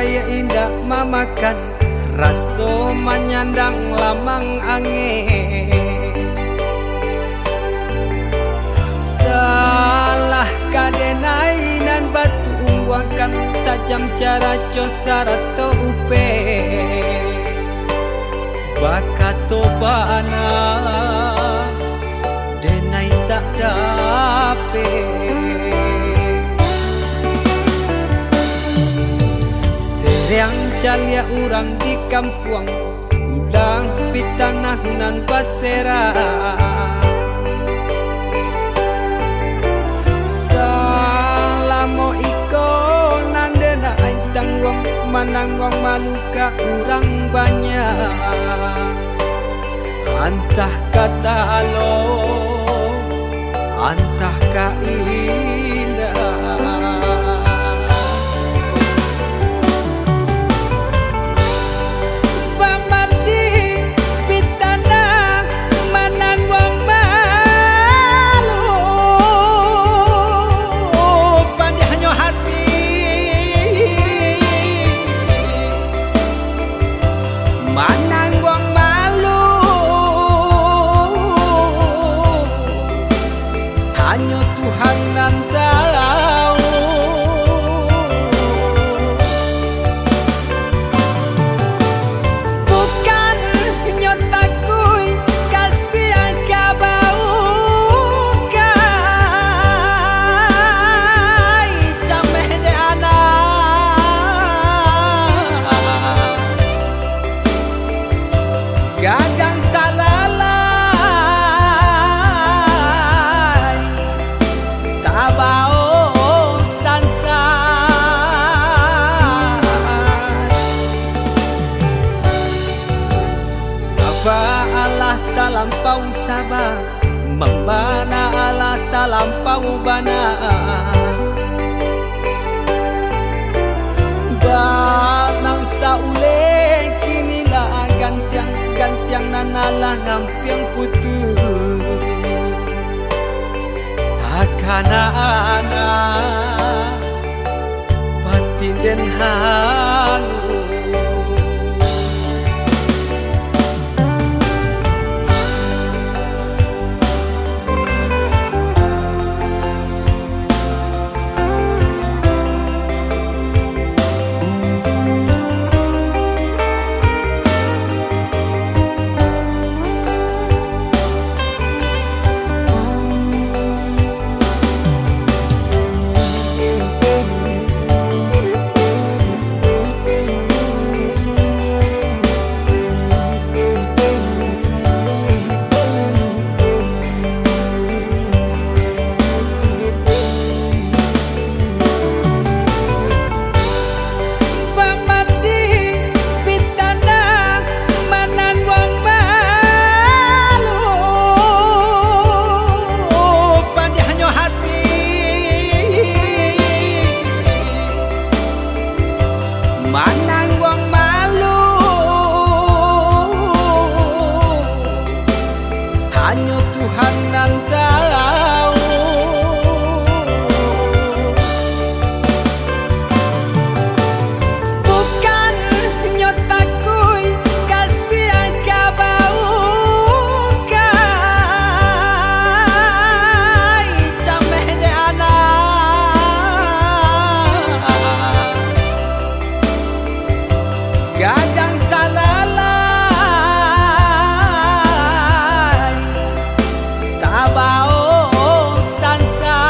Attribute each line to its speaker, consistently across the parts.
Speaker 1: budaya indah mamakan raso menyandang lamang angin. Salah kadenai nan batu umbuakan tajam cara cosarato upe bakato bana denai tak dape. Seriang calia urang di kampung ulang pitanah nan basera. Salamo iko nandena tanggong mananggong maluka urang banyak. Antah kata alo, antah ka indah. Pamadi pitana mananggong malu, pandihnya hati mananggong hanya Tuhan yang tahu. Bukan nyotakui kasih yang bau kai cameh de anak gadang talala tabao sansa. Saba Allah talampau saba, membana Allah talampau bana. Banang saule kinilah gantiang nanalah ngampiang putus. Takana batin den hangu. Mananggong malu hanya Tuhan yang tahu. Bukan nyotakui kasih yang bau kai cameh de anak gadang talalay tabao sansa.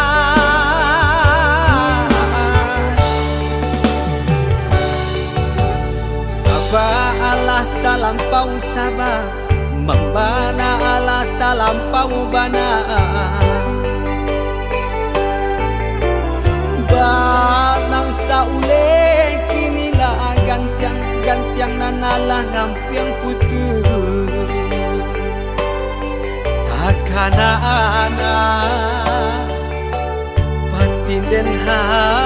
Speaker 1: Saba Allah talampau saba, membana Allah talampau bana. Banang saule kinilah gantiang nanalah ngampiang putus. Takana batin den hangu.